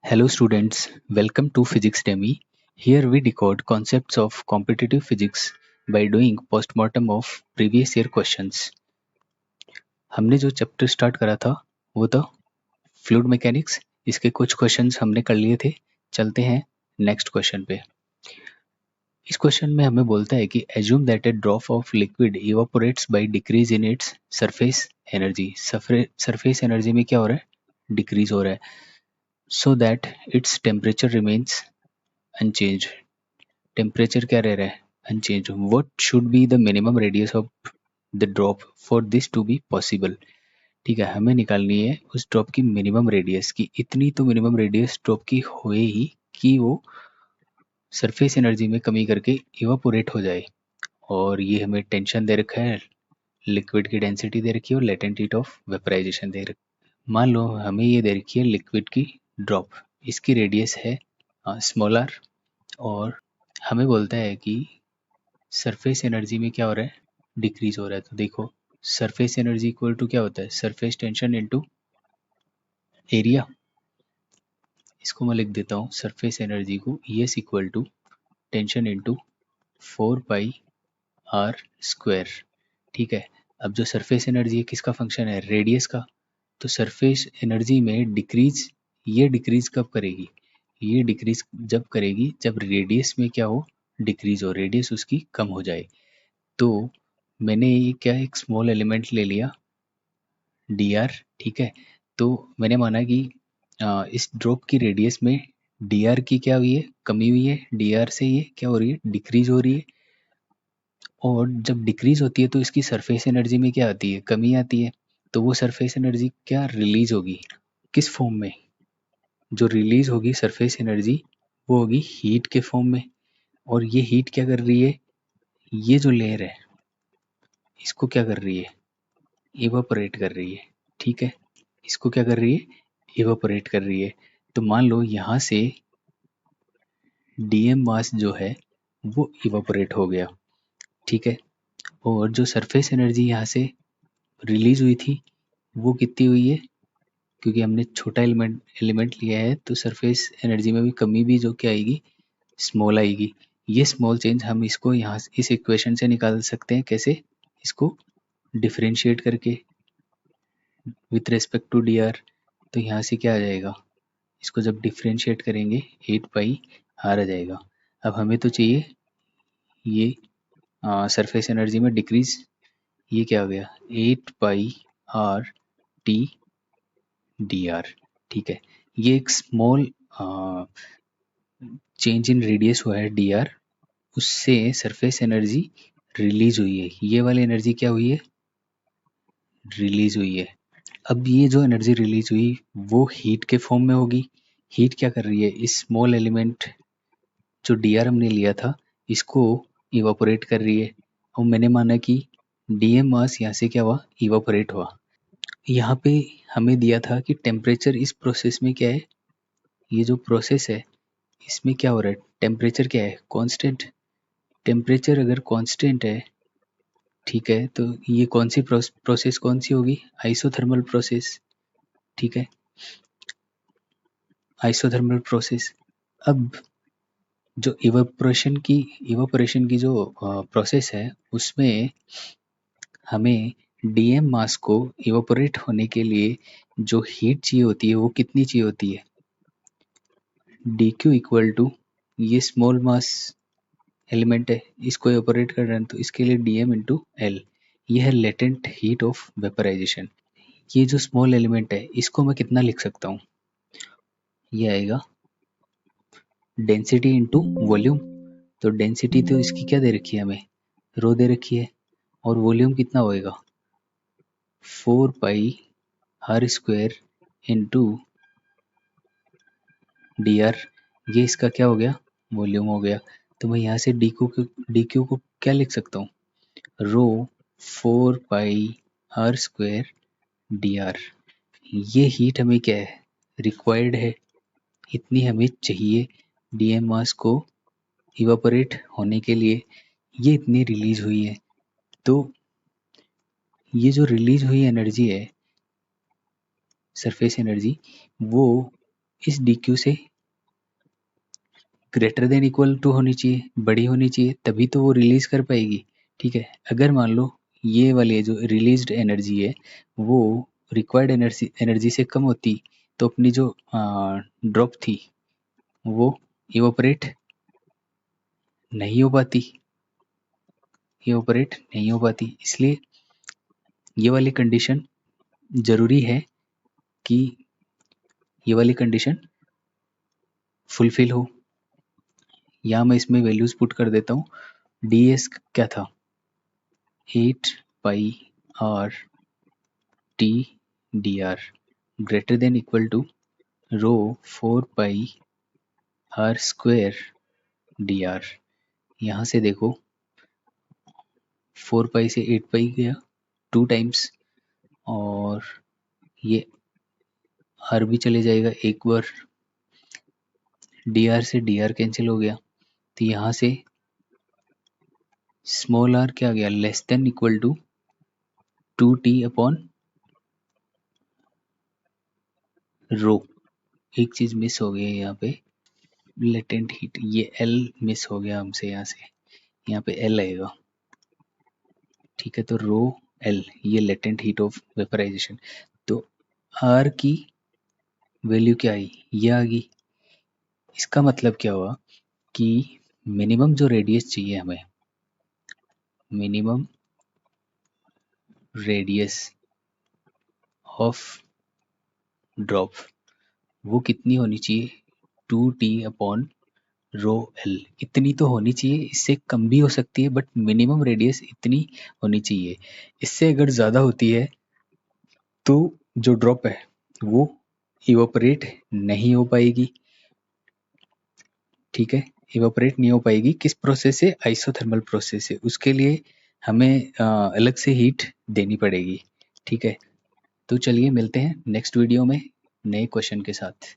Hello students, welcome to Physics Demi. Here we decode concepts of competitive physics by doing postmortem of previous year questions. हमने जो chapter start करा था वो था fluid mechanics. इसके कुछ क्वेश्चंस हमने कर लिए थे. चलते हैं नेक्स्ट क्वेश्चन पे. इस क्वेश्चन में हमें बोलता है कि assume that a drop of liquid evaporates by decrease in its surface energy. Surface energy में क्या हो रहा है? डिक्रीज हो रहा है. So that its temperature remains unchanged. Temperature क्या रह रहा है? Unchange. What should be the minimum radius of the drop for this to be possible. ठीक है, हमें निकालनी है उस ड्रॉप की मिनिमम रेडियस की. इतनी तो मिनिमम रेडियस ड्रॉप की होए ही कि वो सरफेस एनर्जी में कमी करके इवापोरेट हो जाए. और ये हमें टेंशन दे रखा है, लिक्विड की डेंसिटी दे रखी है और लेटेंट हीट ऑफ वेपराइजेशन दे रखी. मान लो हमें ये दे रखी है लिक्विड की ड्रॉप. इसकी रेडियस है स्मॉल आर और हमें बोलता है कि सरफेस एनर्जी में क्या हो रहा है? डिक्रीज हो रहा है. तो देखो सरफेस एनर्जी इक्वल टू क्या होता है? Surface tension into area. इसको मैं लिख देता हूँ सरफेस एनर्जी को S equal to tension into 4 pi are square. ठीक है, अब जो सरफेस एनर्जी है किसका फंक्शन है? रेडियस का. तो सरफेस एनर्जी में डिक्रीज, ये डिक्रीज कब करेगी? ये डिक्रीज जब करेगी जब रेडियस में क्या हो? डिक्रीज हो, रेडियस उसकी कम हो जाए. तो मैंने ये क्या एक स्मॉल एलिमेंट ले लिया डी आर. ठीक है, तो मैंने माना कि इस ड्रॉप की रेडियस में डी आर की क्या हुई है? कमी हुई है. डी आर से ये क्या हो रही है? डिक्रीज हो रही है. और जब डिक्रीज होती है तो इसकी सरफेस एनर्जी में क्या आती है? कमी आती है. तो वो सरफेस एनर्जी क्या रिलीज होगी? किस फॉर्म में? जो रिलीज होगी सरफेस एनर्जी वो होगी हीट के फॉर्म में. और ये हीट क्या कर रही है? ये जो लेयर है इसको क्या कर रही है? इवापोरेट कर रही है. ठीक है, इसको क्या कर रही है? इवापोरेट कर रही है. तो मान लो यहाँ से डीएम मास जो है वो इवापोरेट हो गया. ठीक है, और जो सरफेस एनर्जी यहाँ से रिलीज हुई थी वो कितनी हुई है? क्योंकि हमने छोटा एलिमेंट लिया है तो सरफेस एनर्जी में भी कमी भी जो क्या आएगी? स्मॉल आएगी. ये स्मॉल चेंज हम इसको यहाँ इस इक्वेशन से निकाल सकते हैं. कैसे? इसको डिफरेंशिएट करके with respect to D R. तो यहाँ से क्या आ जाएगा? इसको जब डिफरेंशिएट करेंगे 8 पाई आर आ जाएगा. अब हमें तो चाहिए ये सरफेस एनर्जी में डिक्रीज. ये क्या हो गया? 8 पाई आर टी डी आर. ठीक है, ये एक स्मॉल चेंज इन रेडियस हुआ है डी आर. उससे सरफेस एनर्जी रिलीज हुई है. ये वाली एनर्जी क्या हुई है? रिलीज हुई है. अब ये जो एनर्जी रिलीज हुई वो हीट के फॉर्म में होगी. हीट क्या कर रही है? इस स्मॉल एलिमेंट जो डी आर हमने लिया था इसको इवापोरेट कर रही है. और मैंने माना कि डीएम मास यहाँ से क्या हुआ? इवापोरेट हुआ. यहाँ पे हमें दिया था कि टेम्परेचर इस प्रोसेस में क्या है? ये जो प्रोसेस है इसमें क्या हो रहा है? टेम्परेचर क्या है? कांस्टेंट. टेम्परेचर अगर कांस्टेंट है, ठीक है, तो ये कौन सी प्रोसेस कौन सी होगी? Isothermal process. ठीक है, आइसोथर्मल प्रोसेस. अब जो इवापोरेशन की जो प्रोसेस है उसमें हमें डीएम मास को इवापोरेट होने के लिए जो हीट चाहिए होती है वो कितनी चाहिए होती है? डी क्यू इक्वल टू, ये स्मॉल मास एलिमेंट है इसको इवापोरेट कर रहे हैं तो इसके लिए डीएम इंटू एल. ये है लेटेंट हीट ऑफ वेपराइजेशन. ये जो स्मॉल एलिमेंट है इसको मैं कितना लिख सकता हूँ? ये आएगा डेंसिटी इंटू वॉल्यूम. तो डेंसिटी तो इसकी क्या दे रखी है हमें? रो दे रखी है. और वॉल्यूम कितना होएगा? 4 pi are square into d r. ये इसका क्या हो गया? वॉल्यूम हो गया. तो मैं यहाँ से डी क्यू को क्या लिख सकता हूँ? रो 4 pi are square D r. ये हीट हमें क्या है? रिक्वायर्ड है. इतनी हमें चाहिए डीएम मास को इवापोरेट होने के लिए. ये इतनी रिलीज हुई है. तो ये जो रिलीज हुई एनर्जी है सरफेस एनर्जी वो इस dq से ग्रेटर देन इक्वल टू होनी चाहिए, बड़ी होनी चाहिए, तभी तो वो रिलीज कर पाएगी। ठीक है, अगर मान लो ये वाली जो रिलीज्ड एनर्जी है वो रिक्वायर्ड एनर्जी से कम होती तो अपनी जो ड्रॉप थी वो इवोपरेट नहीं हो पाती, इवोपरेट नहीं हो पाती। इसलिए ये वाली कंडीशन जरूरी है कि ये वाली कंडीशन फुलफिल हो। यहाँ मैं इसमें वैल्यूज पुट कर देता हूँ। ds क्या था, 8 पाई r t dr greater than equal to rho 4 pi r square dr। यहाँ से देखो 4 पाई से 8 पाई गया 2 टाइम्स, और ये r भी चले जाएगा एक बार, dr से dr कैंसिल हो गया, तो यहाँ से स्मॉल r क्या आ गया, less than equal to 2t upon rho. एक चीज मिस हो गई है यहाँ पे, लेटेंट हीट, ये L मिस हो गया हमसे, यहाँ पे L आएगा। ठीक है, तो रो L ये लेटेंट हीट ऑफ वेपराइजेशन। तो R की वैल्यू क्या आई, ये आ गई। इसका मतलब क्या हुआ कि मिनिमम जो रेडियस चाहिए हमें, मिनिमम रेडियस ऑफ ड्रॉप वो कितनी होनी चाहिए, 2t अपॉन रो एल। इतनी तो होनी चाहिए, इससे कम भी हो सकती है, बट मिनिमम रेडियस इतनी होनी चाहिए। इससे अगर ज़्यादा होती है तो जो ड्रॉप है वो इवोपरेट नहीं हो पाएगी। ठीक है, इवोपरेट नहीं हो पाएगी, किस प्रोसेस से, आइसोथर्मल प्रोसेस से। उसके लिए हमें अलग से हीट देनी पड़ेगी। ठीक है, तो चलिए मिलते हैं नेक्स्ट वीडियो में नए क्वेश्चन के साथ।